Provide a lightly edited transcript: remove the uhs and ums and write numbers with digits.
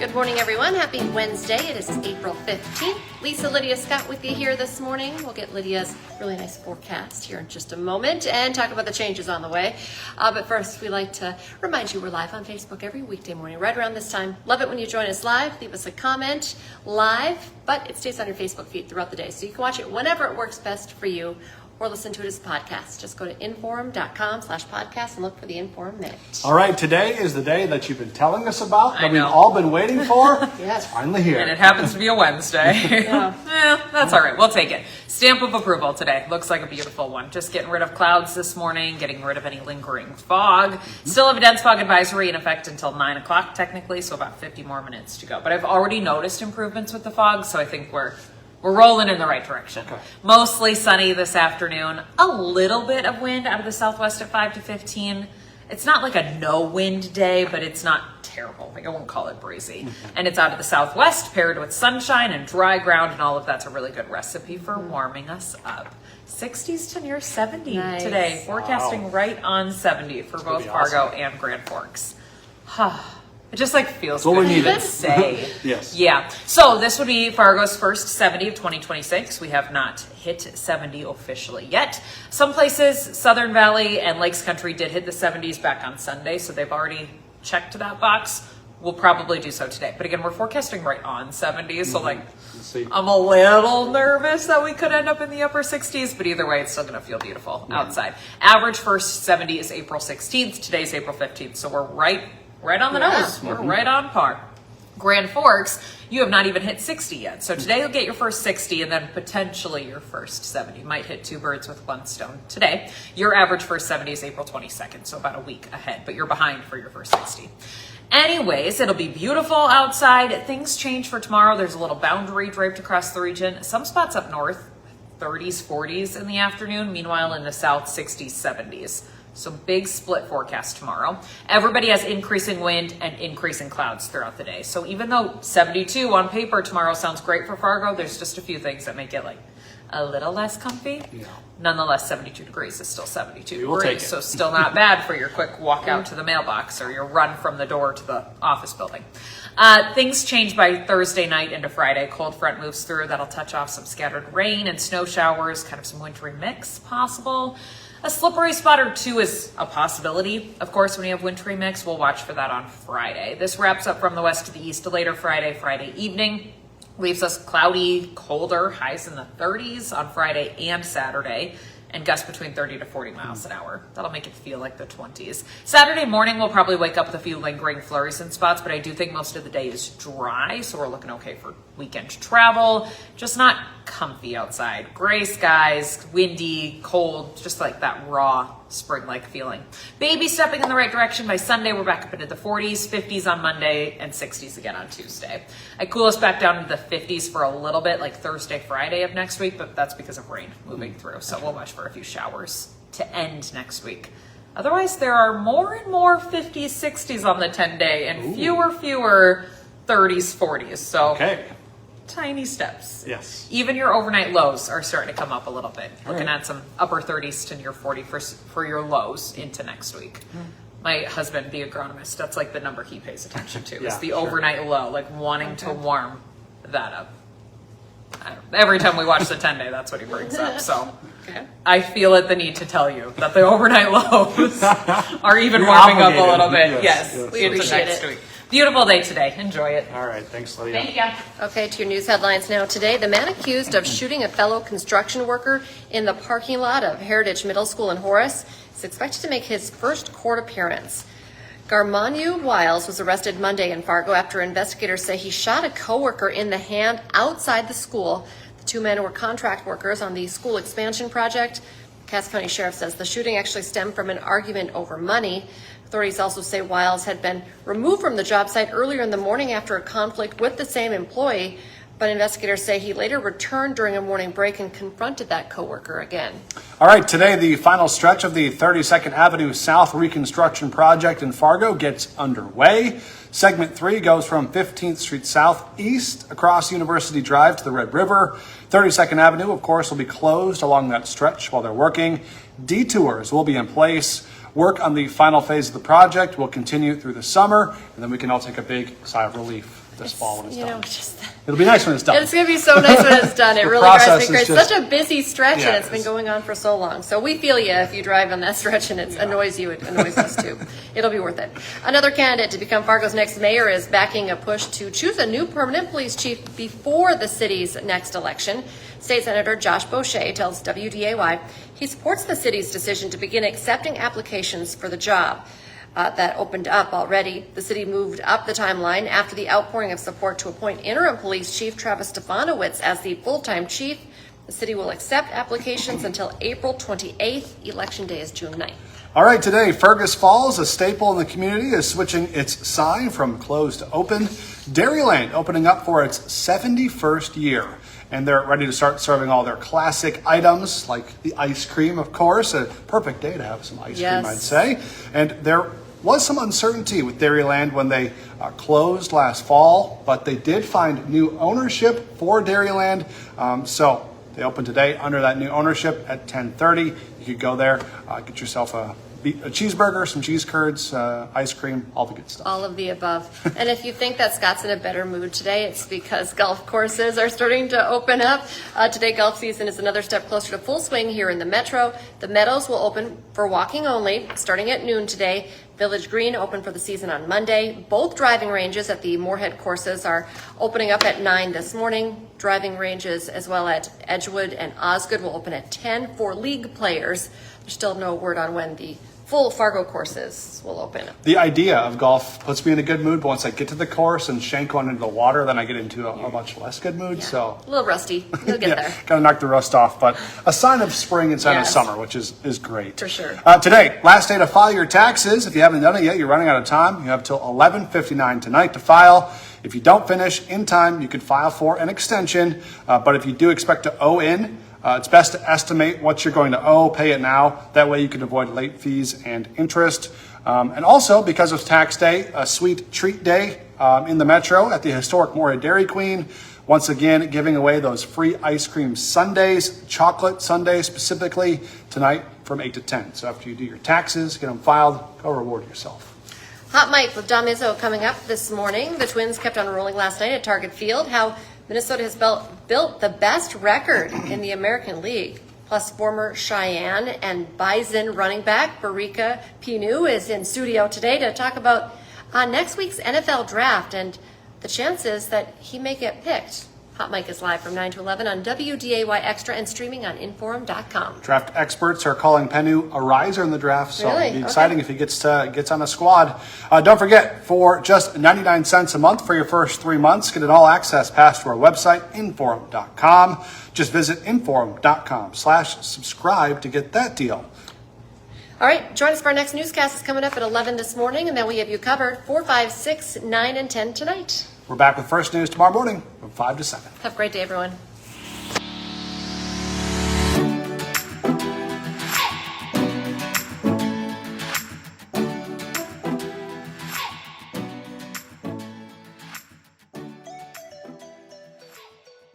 Good morning, everyone. Happy Wednesday. It is April 15th. Lisa, Lydia, Scott with you here this morning. We'll get Lydia's really nice forecast here in just a moment and talk about the changes on the way. But first, we like to remind you we're live on Facebook every weekday morning, right around this time. Love it when you join us live. Leave us a comment live, but it stays on your Facebook feed throughout the day. So you can watch it whenever it works best for you, or listen to it as a podcast. Just go to inforum.com/podcast and look for the Inforum Minute. All right, today is the day that you've been telling us about, that we've know. all been waiting for. Yes. It's finally here. And it happens to be a Wednesday. Yeah. That's all right. We'll take it. Stamp of approval today. Looks like a beautiful one. Just getting rid of clouds this morning, getting rid of any lingering fog. Still have a dense fog advisory in effect until 9 o'clock technically, so about 50 more minutes to go. But I've already noticed improvements with the fog, so I think we're rolling in the right direction. Okay. Mostly sunny this afternoon. A little bit of wind out of the southwest at 5 to 15. It's not like a no wind day, but it's not terrible. Like, I won't call it breezy. And it's out of the southwest paired with sunshine and dry ground, and all of that's a really good recipe for warming us up. 60s to near 70 Nice. today. Forecasting right on 70 for both be Fargo awesome. and Grand Forks. It just like feels what good we to needed. say. Yes. Yeah. So this would be Fargo's first 70 of 2026. We have not hit 70 officially yet. Some places, Southern Valley and Lakes Country, did hit the 70s back on Sunday, so they've already checked that box. We'll probably do so today. But again, we're forecasting right on 70s, so like Let's see. I'm a little nervous that we could end up in the upper 60s, but either way, it's still going to feel beautiful outside. Average first 70 is April 16th. Today's April 15th, so we're right on the nose. We're right on par. Grand Forks, you have not even hit 60 yet. So today you'll get your first 60 and then potentially your first 70. Might hit two birds with one stone today. Your average first 70 is April 22nd, so about a week ahead, but you're behind for your first 60. Anyways, it'll be beautiful outside. Things change for tomorrow. There's a little boundary draped across the region. Some spots up north, 30s, 40s in the afternoon. Meanwhile, in the south, 60s, 70s. So big split forecast tomorrow. Everybody has increasing wind and increasing clouds throughout the day. So even though 72 on paper tomorrow sounds great for Fargo, there's just a few things that make it like a little less comfy. Yeah. Nonetheless, 72 degrees is still 72 will take degrees. it. So still not bad for your quick walk out to the mailbox or your run from the door to the office building. Things change by Thursday night into Friday. Cold front moves through. That'll touch off some scattered rain and snow showers, kind of some wintry mix possible. A slippery spot or two is a possibility. Of course, when you have wintry mix, we'll watch for that on Friday. This wraps up from the west to the east later Friday evening. Leaves us cloudy, colder, highs in the 30s on Friday and Saturday, and gusts between 30 to 40 miles an hour. That'll make it feel like the 20s. Saturday morning, we'll probably wake up with a few lingering flurries in spots, but I do think most of the day is dry, so we're looking okay for weekend travel. Just not comfy outside. Gray skies, windy, cold, just like that raw spring-like feeling. Baby stepping in the right direction. By Sunday, we're back up into the 40s, 50s on Monday, and 60s again on Tuesday. I cool us back down to the 50s for a little bit, like Thursday, Friday of next week, but that's because of rain moving through. So we'll watch for a few showers to end next week. Otherwise, there are more and more 50s, 60s on the 10-day, and fewer 30s, 40s. So Okay. tiny steps. Yes. Even your overnight lows are starting to come up a little bit. Looking right. at some upper 30s to near 40 for your lows into next week. My husband, the agronomist, that's like the number he pays attention to. Yeah, is the sure. overnight low, like wanting to warm that up. Every time we watch the 10-day, that's what he brings up. So Okay. I feel it the need to tell you that the overnight lows are even You're warming up a obligated. little bit. Yes, Yes, we into appreciate next it. week. Beautiful day today. Enjoy it. All right. Thanks, Lydia. Thank you. Okay, to your news headlines now. Today, the man accused of shooting a fellow construction worker in the parking lot of Heritage Middle School in Horace is expected to make his first court appearance. Garmanu Wiles was arrested Monday in Fargo after investigators say he shot a coworker in the hand outside the school. The two men were contract workers on the school expansion project. Cass County Sheriff says the shooting actually stemmed from an argument over money. Authorities also say Wiles had been removed from the job site earlier in the morning after a conflict with the same employee, but investigators say he later returned during a morning break and confronted that coworker again. All right. Today, the final stretch of the 32nd Avenue South reconstruction project in Fargo gets underway. Segment 3 goes from 15th Street Southeast across University Drive to the Red River. 32nd Avenue, of course, will be closed along that stretch while they're working. Detours will be in place. Work on the final phase of the project will continue through the summer, and then we can all take a big sigh of relief. this fall when it's You done. know, just It'll be nice when it's done. it's going to be so nice when it's done. It The really drives process me is crazy. just- Such a busy stretch, Yeah, and it it's been is. going on for so long. So we feel you if you drive on that stretch and it annoys you. It annoys us too. It'll be worth it. Another candidate to become Fargo's next mayor is backing a push to choose a new permanent police chief before the city's next election. State Senator Josh Boucher tells WDAY he supports the city's decision to begin accepting applications for the job. That opened up already. The city moved up the timeline after the outpouring of support to appoint interim police chief Travis Stefanowicz as the full-time chief. The city will accept applications until April 28th. Election day is June 9th. All right, today, Fergus Falls, a staple in the community, is switching its sign from closed to open. Dairyland opening up for its 71st year. And they're ready to start serving all their classic items, like the ice cream, of course. A perfect day to have some ice cream, I'd say. And there was some uncertainty with Dairyland when they closed last fall, but they did find new ownership for Dairyland. So they opened today under that new ownership at 10:30. You could go there, get yourself a cheeseburger, some cheese curds, ice cream, all the good stuff. All of the above. And if you think that Scott's in a better mood today, it's because golf courses are starting to open up. Today, golf season is another step closer to full swing here in the Metro. The Meadows will open for walking only, starting at noon today. Village Green open for the season on Monday. Both driving ranges at the Moorhead courses are opening up at 9 this morning. Driving ranges as well at Edgewood and Osgood will open at 10 for league players. There's still no word on when the full Fargo courses will open. The idea of golf puts me in a good mood, but once I get to the course and shank one into the water, then I get into a much less good mood. Yeah. So A little rusty. You'll get there. Gotta knock the rust off, but a sign of spring and sign of Yes. summer, which is great. For sure. Today, last day to file your taxes. If you haven't done it yet, you're running out of time. You have till 11:59 tonight to file. If you don't finish in time, you could file for an extension. But if you do expect to owe in, it's best to estimate what you're going to owe, pay it now. That way you can avoid late fees and interest. And also, because of tax day, a sweet treat day in the Metro at the historic Moorhead Dairy Queen. Once again, giving away those free ice cream sundaes, chocolate sundaes specifically, tonight from 8 to 10. So after you do your taxes, get them filed, go reward yourself. Hot Mike with Don Izzo coming up this morning. The Twins kept on rolling last night at Target Field. How Minnesota has built the best record in the American League. Plus, former Cheyenne and Bison running back Barika Pinu is in studio today to talk about next week's NFL draft and the chances that he may get picked. Hot Mike is live from 9 to 11 on WDAY Extra and streaming on Inforum.com. Draft experts are calling Penu a riser in the draft, so Really? it'll be exciting if he gets on a squad. Don't forget, for just 99 cents a month for your first 3 months, get an all-access pass to our website, Inforum.com. Just visit Inforum.com/subscribe to get that deal. All right, join us for our next newscast. It's coming up at 11 this morning, and then we have you covered 4, 5, 6, 9, and 10 tonight. We're back with First News tomorrow morning from 5 to 7. Have a great day, everyone.